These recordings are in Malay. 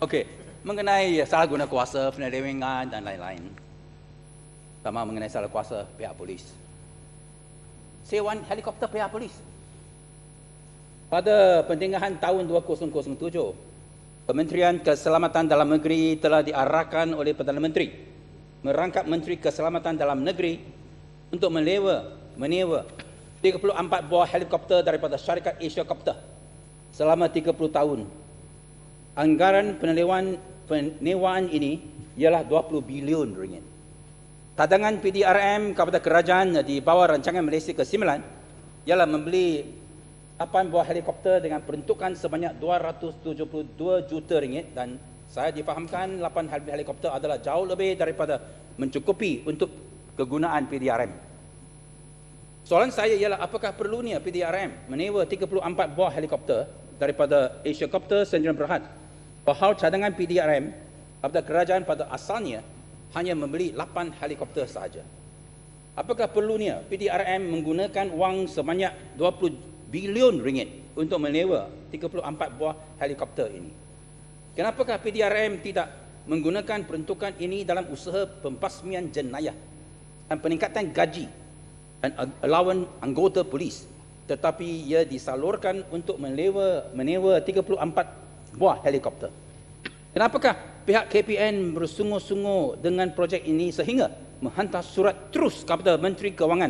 Okey, mengenai salah guna kuasa, penyelewengan dan lain-lain. Pertama mengenai salah kuasa pihak polis. Sewaan helikopter pihak polis. Pada pentinggahan tahun 2007, Kementerian Keselamatan Dalam Negeri telah diarahkan oleh Perdana Menteri merangkap Menteri Keselamatan Dalam Negeri untuk menewa 34 buah helikopter daripada syarikat Asia Copter selama 30 tahun. Anggaran penewaan ini ialah 20 bilion ringgit. Cadangan PDRM kepada kerajaan di bawah rancangan Malaysia ke-9 ialah membeli 8 buah helikopter dengan peruntukan sebanyak 272 juta ringgit, dan saya difahamkan 8 helikopter adalah jauh lebih daripada mencukupi untuk kegunaan PDRM. Soalan saya ialah apakah perlunya PDRM menewa 34 buah helikopter daripada Asia Copter Sdn Bhd, padahal cadangan PDRM kepada kerajaan pada asalnya hanya membeli 8 helikopter sahaja. Apakah perlunya PDRM menggunakan wang sebanyak 20 bilion ringgit untuk menewa 34 buah helikopter ini? Kenapakah PDRM tidak menggunakan peruntukan ini dalam usaha pembasmian jenayah dan peningkatan gaji dan allowance anggota polis, tetapi ia disalurkan untuk menewa 34 buah helikopter? Kenapakah pihak KPN bersungguh-sungguh dengan projek ini sehingga menghantar surat terus kepada Menteri Kewangan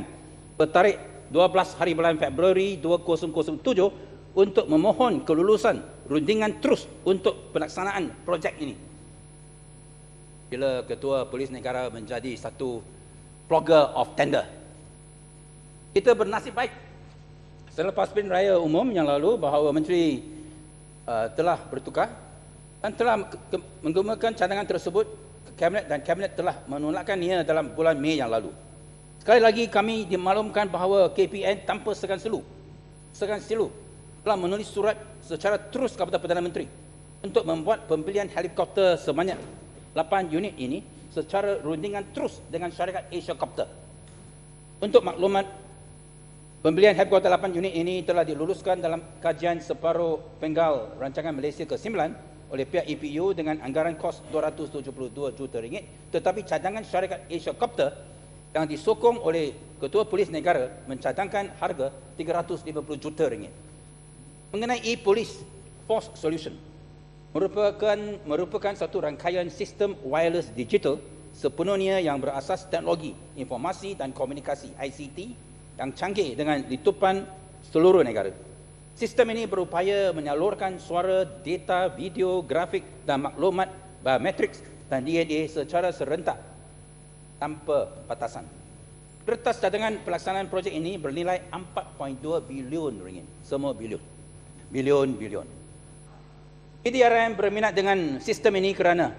bertarikh 12 hari bulan Februari 2007 untuk memohon kelulusan rundingan terus untuk pelaksanaan projek ini? Bila Ketua Polis Negara menjadi satu flogger of tender. Kita bernasib baik selepas pilihan raya umum yang lalu bahawa Menteri telah bertukar dan telah menggunakan cadangan tersebut ke Kabinet, dan Kabinet telah menolakkannya dalam bulan Mei yang lalu. Sekali lagi kami dimaklumkan bahawa KPN tanpa segan silu telah menulis surat secara terus kepada Perdana Menteri untuk membuat pembelian helikopter sebanyak 8 unit ini secara rundingan terus dengan syarikat Asia Copter. Untuk maklumat, pembelian helikopter 8 unit ini telah diluluskan dalam kajian separuh penggal rancangan Malaysia ke-9 oleh pihak EPU dengan anggaran kos 272 juta ringgit, tetapi cadangan syarikat Asia Copter yang disokong oleh Ketua Polis Negara mencadangkan harga 350 juta ringgit. Mengenai e-Police Force Solution, merupakan satu rangkaian sistem wireless digital sepenuhnya yang berasas teknologi informasi dan komunikasi (ICT) yang canggih dengan litupan seluruh negara. Sistem ini berupaya menyalurkan suara, data, video, grafik dan maklumat biometrik dan DNA secara serentak tanpa batasan. Kertas cadangan pelaksanaan projek ini bernilai 4.2 bilion ringgit. Semua bilion. PDRM berminat dengan sistem ini kerana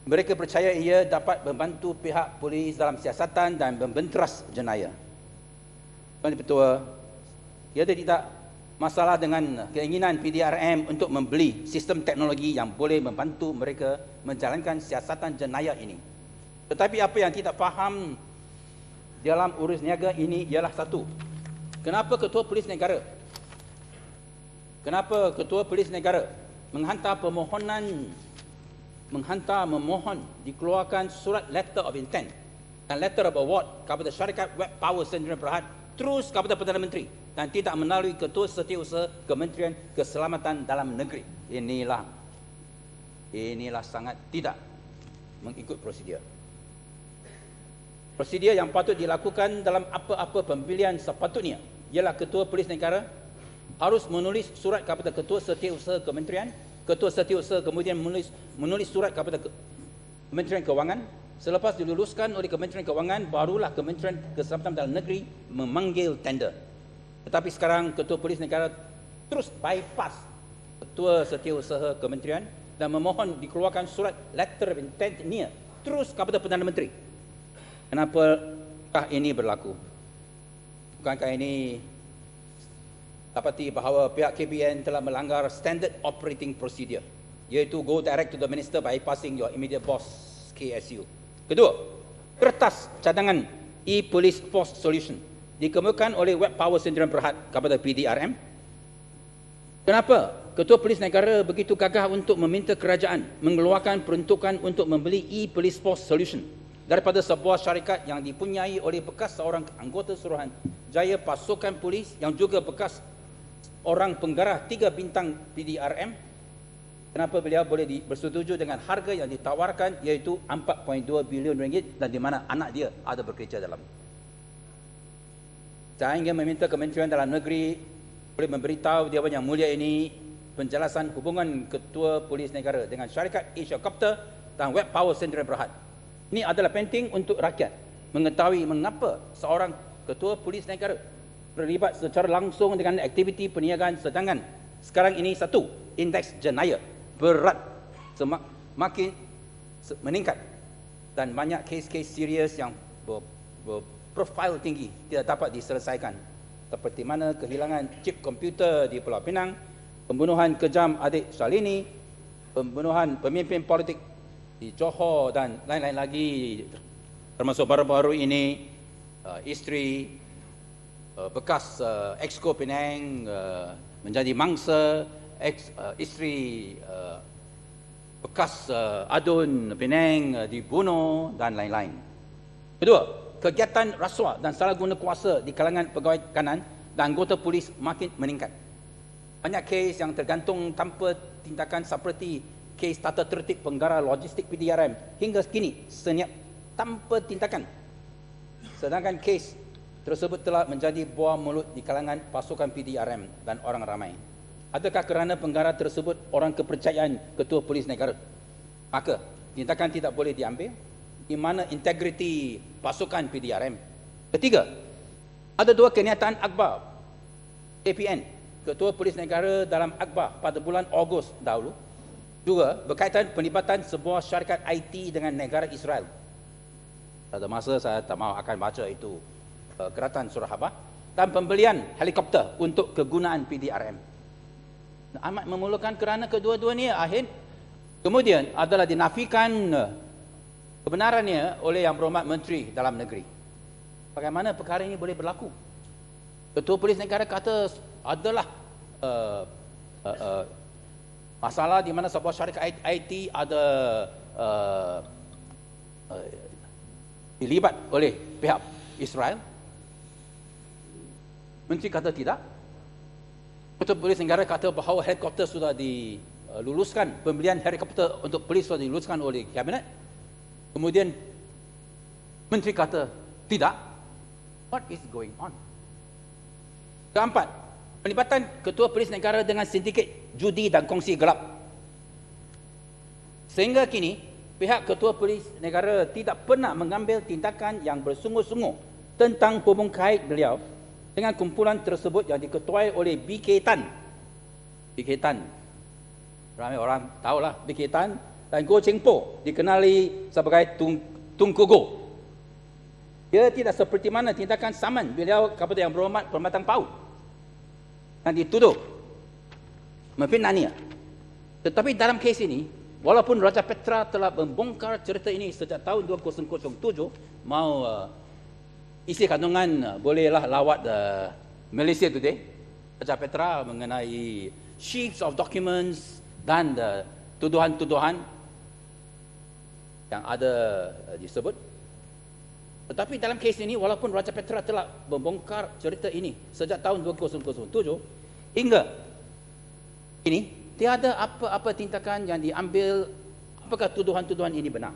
mereka percaya ia dapat membantu pihak polis dalam siasatan dan membenteras jenayah. Tuan Ketua, tiada tidak masalah dengan keinginan PDRM untuk membeli sistem teknologi yang boleh membantu mereka menjalankan siasatan jenayah ini. Tetapi apa yang tidak faham dalam urus niaga ini ialah satu, kenapa Ketua Polis Negara memohon dikeluarkan surat letter of intent dan letter of award kepada syarikat Web Power Sdn Bhd terus kepada Perdana Menteri dan tidak melalui Ketua Setiausaha Kementerian Keselamatan Dalam Negeri. Inilah sangat tidak mengikut prosedur. Prosedur yang patut dilakukan dalam apa-apa pembelian sepatutnya ialah Ketua Polis Negara harus menulis surat kepada Ketua Setiausaha Kementerian, Ketua Setiausaha kemudian menulis surat kepada Kementerian Kewangan. Selepas diluluskan oleh Kementerian Kewangan, barulah Kementerian Keselamatan Dalam Negeri memanggil tender. Tetapi sekarang Ketua Polis Negara terus bypass Ketua Setiausaha Kementerian dan memohon dikeluarkan surat letter of intent ini terus kepada Perdana Menteri. Kenapakah ini berlaku? Bukankah ini dapati bahawa pihak KPN telah melanggar standard operating procedure, iaitu go direct to the minister bypassing your immediate boss KSU. Kedua, kertas cadangan e-Police Force Solution dikemukakan oleh Web Power Sdn Bhd kepada PDRM Kenapa Ketua Polis Negara begitu gagah untuk meminta kerajaan mengeluarkan peruntukan untuk membeli e-Police Force Solution daripada sebuah syarikat yang dipunyai oleh bekas seorang anggota Suruhanjaya Pasukan Polis yang juga bekas orang penggarah 3 bintang PDRM? Kenapa beliau boleh bersetuju dengan harga yang ditawarkan, iaitu 4.2 bilion ringgit, dan di mana anak dia ada bekerja dalam? Saya ingin meminta Kementerian Dalam Negeri boleh memberitahu Dewan Yang Mulia ini penjelasan hubungan Ketua Polis Negara dengan syarikat Asia Copter dan Web Power Sdn Bhd. Ini adalah penting untuk rakyat mengetahui mengapa seorang Ketua Polis Negara terlibat secara langsung dengan aktiviti perniagaan, sedangkan sekarang ini indeks jenayah berat makin meningkat dan banyak kes-kes serius yang berprofil tinggi tidak dapat diselesaikan, seperti mana kehilangan chip komputer di Pulau Pinang, pembunuhan kejam adik Salini, pembunuhan pemimpin politik di Johor dan lain-lain lagi, termasuk baru-baru ini isteri bekas Exco Penang menjadi mangsa, isteri bekas Adun Penang dibunuh dan lain-lain. Kedua, kegiatan rasuah dan salah guna kuasa di kalangan pegawai kanan dan anggota polis makin meningkat. Banyak kes yang tergantung tanpa tindakan seperti kes tata tertib penggara logistik PDRM hingga kini senyap tanpa tindakan. Sedangkan kes tersebut telah menjadi buah mulut di kalangan pasukan PDRM dan orang ramai. Adakah kerana penggara tersebut orang kepercayaan Ketua Polis Negara, maka tindakan tidak boleh diambil? Di mana integriti pasukan PDRM? Ketiga, ada 2 kenyataan akhbar APN Ketua Polis Negara dalam akhbar pada bulan Ogos dahulu, juga berkaitan pelibatan sebuah syarikat IT dengan negara Israel. Pada masa saya tak mahu akan baca itu keratan Surah Khabar, dan pembelian helikopter untuk kegunaan PDRM. Amat memerlukan kerana kedua-dua ni akhir kemudian adalah dinafikan kebenarannya oleh Yang Berhormat Menteri Dalam Negeri. Bagaimana perkara ini boleh berlaku? Ketua Polis Negara kata adalah masalah di mana sebuah syarikat IT ada dilibat oleh pihak Israel. Menteri kata tidak. Ketua Polis Negara kata bahawa helikopter sudah diluluskan, pembelian helikopter untuk polis sudah diluluskan oleh Kabinet. Kemudian Menteri kata tidak. What is going on? Keempat, pelibatan Ketua Polis Negara dengan sindiket judi dan kongsi gelap. Sehingga kini, pihak Ketua Polis Negara tidak pernah mengambil tindakan yang bersungguh-sungguh tentang hubung kait beliau dengan kumpulan tersebut yang diketuai oleh BK Tan. BK Tan, ramai orang tahulah BK Tan, dan Goh Cheng Po dikenali sebagai Tunku Goh. Dia tidak seperti mana tindakan saman beliau kepada Yang Berhormat Permatang PAUD yang dituduh memfitnah dia. Tetapi dalam kes ini, walaupun Raja Petra telah membongkar cerita ini sejak tahun 2007, mau isi kandungan bolehlah lawat Malaysia Today, Raja Petra mengenai sheets of documents dan tuduhan-tuduhan yang ada disebut. Tetapi dalam kes ini, walaupun Raja Petra telah membongkar cerita ini sejak tahun 2007 hingga ini, tiada apa-apa tindakan yang diambil. Apakah tuduhan-tuduhan ini benar?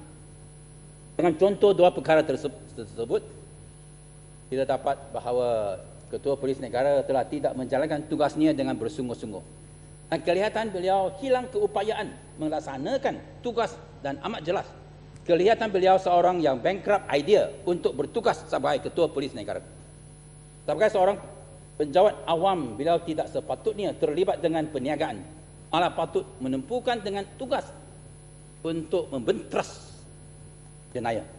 Dengan contoh 2 perkara tersebut, kita dapat bahawa Ketua Polis Negara telah tidak menjalankan tugasnya dengan bersungguh-sungguh. Dan kelihatan beliau hilang keupayaan melaksanakan tugas dan amat jelas kelihatan beliau seorang yang bankrupt idea untuk bertugas sebagai Ketua Polis Negara. Sebagai seorang penjawat awam, beliau tidak sepatutnya terlibat dengan perniagaan, malah patut menempuhkan dengan tugas untuk membentras jenayah.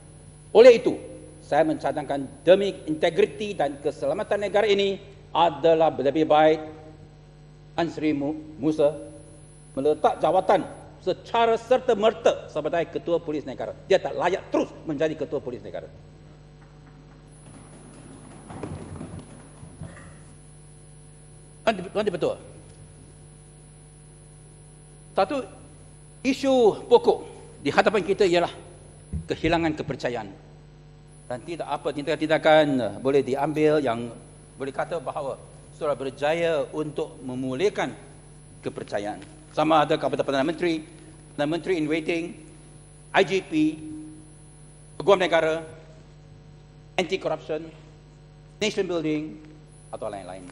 Oleh itu, saya mencadangkan demi integriti dan keselamatan negara ini adalah lebih baik Tan Sri Musa meletak jawatan secara serta-merta sebagai Ketua Polis Negara. Dia tak layak terus menjadi Ketua Polis Negara. Tuan Dipertua, Satu isu pokok di hadapan kita ialah kehilangan kepercayaan. Dan tidak apa tindakan boleh diambil yang boleh kata bahawa saudara berjaya untuk memulihkan kepercayaan. Sama ada kepada Perdana Menteri in Waiting, IGP, Peguam Negara, Anti-Corruption, Nation Building atau lain-lain.